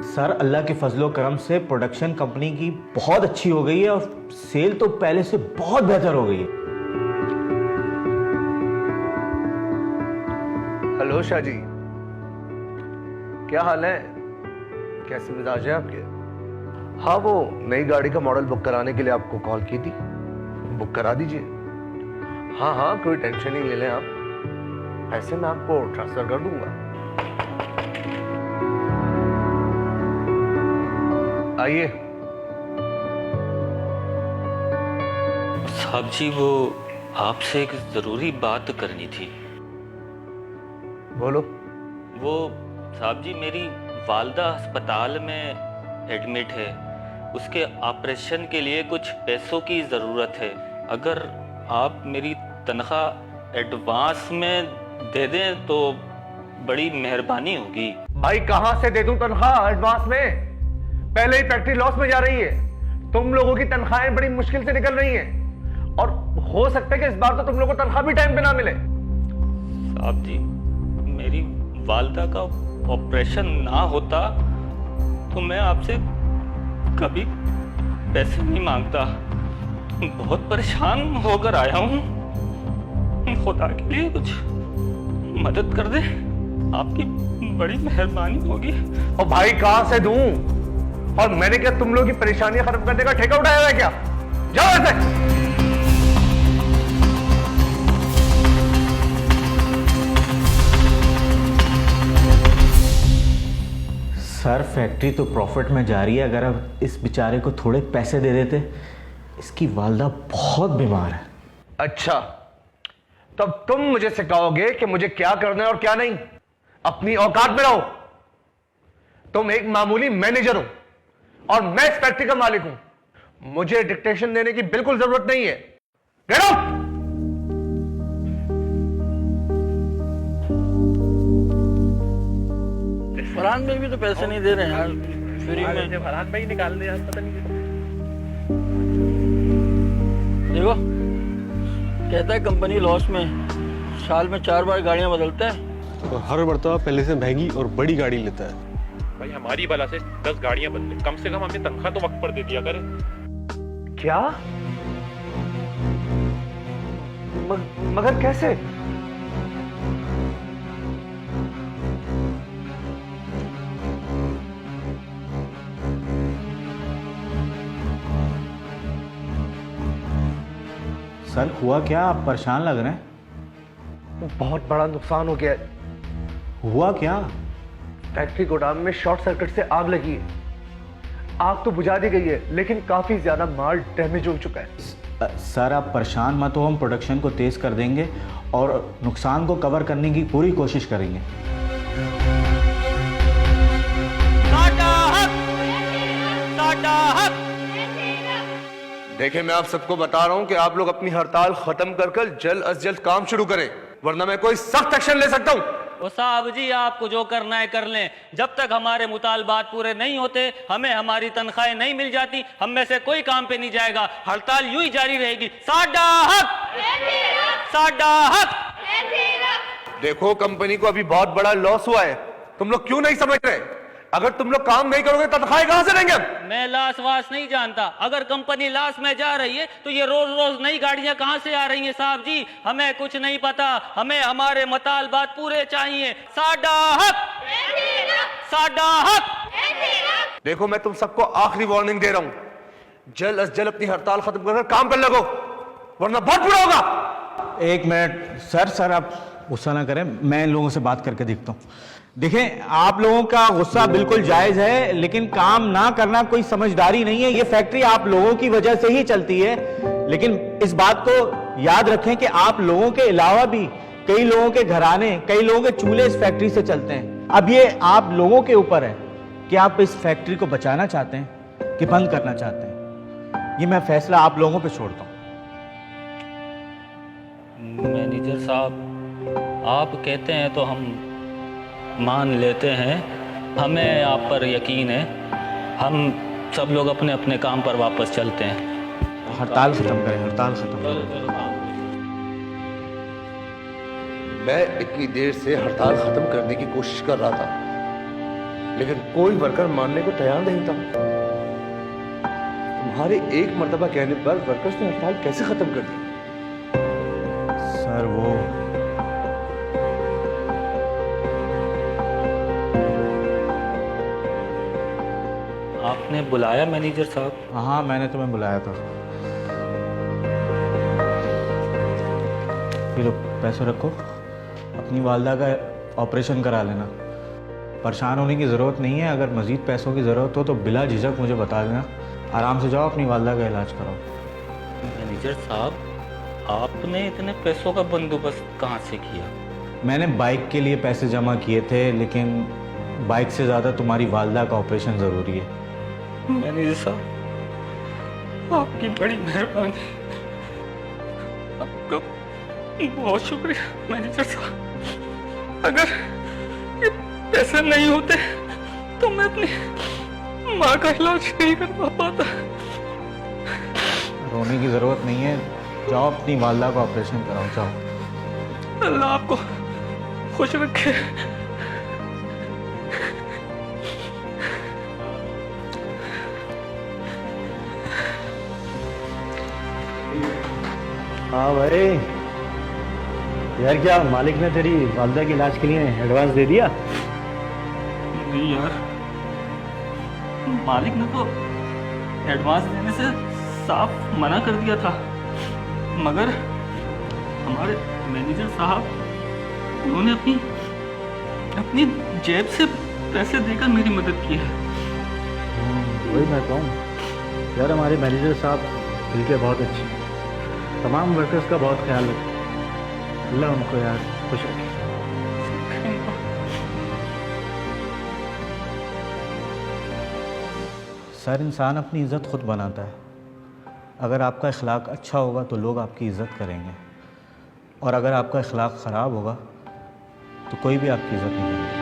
Sir अल्लाह के फजलो करम से प्रोडक्शन कंपनी की बहुत अच्छी हो गई है और सेल तो पहले से बहुत बेहतर हो गई है। हेलो शाह जी, क्या हाल है? कैसे मिजाज है आपके? हाँ, वो नई गाड़ी का मॉडल बुक कराने के लिए आपको कॉल की थी, बुक करा दीजिए। हाँ हाँ, कोई टेंशन नहीं ले लें आप, पैसे मैं आपको ट्रांसफर कर दूंगा। आइए। साहब जी, वो आपसे एक जरूरी बात करनी थी। बोलो। वो साहब जी, मेरी वालदा अस्पताल में एडमिट है, उसके ऑपरेशन के लिए कुछ पैसों की ज़रूरत है। अगर आप मेरी तनख्वाह एडवांस में दे दें तो बड़ी मेहरबानी होगी। भाई कहां से दे दूं तनख्वाह एडवांस में? पहले ही फैक्ट्री लॉस में जा रही है, तुम लोगों की तनख्वाहें बड़ी मुश्किल से निकल रही हैं और हो सकता है कि इस बार तो तुम लोगों को तनख्वाह भी टाइम पे ना मिले। साहब जी, मेरी वालदा का ऑपरेशन ना होता तो मैं आपसे कभी पैसे नहीं मांगता। बहुत परेशान होकर आया हूं, खुदा के लिए कुछ मदद कर दे, आपकी बड़ी मेहरबानी होगी। और भाई कहां से दूं? और मैंने क्या तुम लोगों की परेशानियां खत्म करने का ठेका उठाया है क्या? जाओ ऐसे। सर फैक्ट्री तो प्रॉफिट में जा रही है, अगर अब इस बेचारे को थोड़े पैसे दे देते। इसकी वालदा बहुत बीमार है। अच्छा, तब तुम मुझे सिखाओगे कि मुझे क्या करना है और क्या नहीं? अपनी औकात में रहो। तुम एक मामूली मैनेजर हो और मैं इस फैक्ट्री का मालिक हूं। मुझे डिक्टेशन देने की बिल्कुल जरूरत नहीं है। Get out. फरहान भाई भी तो पैसे नहीं दे रहे हैं यार, फ्री में। फरहान भाई निकाल दे यार, पता नहीं। देखो, कहता है कंपनी लॉस में, साल में 4 बार गाड़ियां बदलता है और हर मरतबा पहले से महंगी और बड़ी गाड़ी लेता है। भाई हमारी बला से 10 गाड़ियां बदले, कम से कम हमें तनख्वाह तो वक्त पर दे दिया करे। क्या? मगर कैसे? सर हुआ क्या? आप परेशान लग रहे हैं। बहुत बड़ा नुकसान हो गया है। हुआ क्या? फैक्ट्री गोदाम में शॉर्ट सर्किट से आग लगी है। आग तो बुझा दी गई है, लेकिन काफी ज्यादा माल डैमेज हो चुका है। सर आप परेशान मत हो, हम प्रोडक्शन को तेज कर देंगे और नुकसान को कवर करने की पूरी कोशिश करेंगे। देखिए, मैं आप सबको बता रहा हूं कि आप लोग अपनी हड़ताल खत्म कर जल्द अज जल्द काम शुरू करें, वरना मैं कोई सख्त एक्शन ले सकता हूं। वो साहब जी, आपको जो करना है कर लें। जब तक हमारे मुतालबात पूरे नहीं होते, हमें हमारी तनख्वाहें नहीं मिल जाती, हम में से कोई काम पे नहीं जाएगा। हड़ताल यूं ही जारी रहेगी। साडा हक, साडा हक। देखो, कंपनी को अभी बहुत बड़ा लॉस हुआ है, तुम लोग क्यों नहीं समझ रहे? अगर तुम लोग काम नहीं करोगे तनख्वाहें कहां से देंगे हम? मैं लाश वास नहीं जानता। अगर कंपनी लाश में जा रही है तो ये रोज रोज नई गाड़ियां कहां से आ रही हैं? साहब जी, हमें कुछ नहीं पता, हमें हमारे मुतालबात पूरे चाहिए। साडा हक, साडा हक। देखो, मैं तुम सबको आखिरी वार्निंग दे रहा हूं, जल्द अज जल्द अपनी हड़ताल खत्म कर काम कर लगो, वरना बहुत बुरा होगा। एक मिनट सर आप गुस्सा ना करें, मैं इन लोगों से बात करके देखता हूँ। देखें, आप लोगों का गुस्सा बिल्कुल जायज है, लेकिन काम ना करना कोई समझदारी नहीं है। ये फैक्ट्री आप लोगों की वजह से ही चलती है, लेकिन इस बात को याद रखें कि आप लोगों के अलावा भी कई लोगों के घराने, कई लोगों के चूल्हे इस फैक्ट्री से चलते हैं। अब ये आप लोगों के ऊपर है कि आप इस फैक्ट्री को बचाना चाहते हैं कि बंद करना चाहते हैं। ये मैं फैसला आप लोगों पे छोड़ता हूं। मैनेजर साहब, आप कहते हैं तो हम मान लेते हैं, हमें आप पर यकीन है। हम सब लोग अपने अपने काम पर वापस चलते हैं। हड़ताल खत्म करें, हड़ताल खत्म करें। मैं इतनी देर से हड़ताल खत्म करने की कोशिश कर रहा था, लेकिन कोई वर्कर मानने को तैयार नहीं था। तुम्हारे एक मर्तबा कहने पर वर्कर्स ने हड़ताल कैसे खत्म कर दी? सर वो आपने बुलाया मैनेजर साहब? हाँ, मैंने तुम्हें बुलाया था। फिर पैसे रखो, अपनी वालदा का ऑपरेशन करा लेना। परेशान होने की ज़रूरत नहीं है। अगर मज़ीद पैसों की ज़रूरत हो तो बिला झिझक मुझे बता देना। आराम से जाओ, अपनी वालदा का इलाज कराओ। मैनेजर साहब, आपने इतने पैसों का बंदोबस्त कहाँ से किया? मैंने बाइक के लिए पैसे जमा किए थे, लेकिन बाइक से ज़्यादा तुम्हारी वालदा का ऑपरेशन ज़रूरी है। मैनेजर साहब, आपकी बड़ी मेहरबानी, आपका बहुत शुक्रिया मैनेजर साहब। अगर ये पैसे नहीं होते तो मैं अपनी माँ का इलाज नहीं करवा पाता। रोने की ज़रूरत नहीं है, जाओ अपनी वालदा का ऑपरेशन कराओ, जाओ। अल्लाह आपको खुश रखे। हाँ भाई यार, क्या मालिक ने तेरी वालदा के इलाज के लिए एडवांस दे दिया? नहीं यार, मालिक ने तो एडवांस देने से साफ मना कर दिया था, मगर हमारे मैनेजर साहब उन्होंने अपनी जेब से पैसे देकर मेरी मदद की है। वही मैं कहूँ यार, हमारे मैनेजर साहब दिल के बहुत अच्छे हैं, तमाम वर्कर्स का बहुत ख्याल रखते हैं। अल्लाह उनको यार खुश रखे। सर, इंसान अपनी इज़्ज़त खुद बनाता है। अगर आपका इखलाक अच्छा होगा तो लोग आपकी इज़्ज़त करेंगे, और अगर आपका इखलाक ख़राब होगा तो कोई भी आपकी इज़्ज़त नहीं करेगा।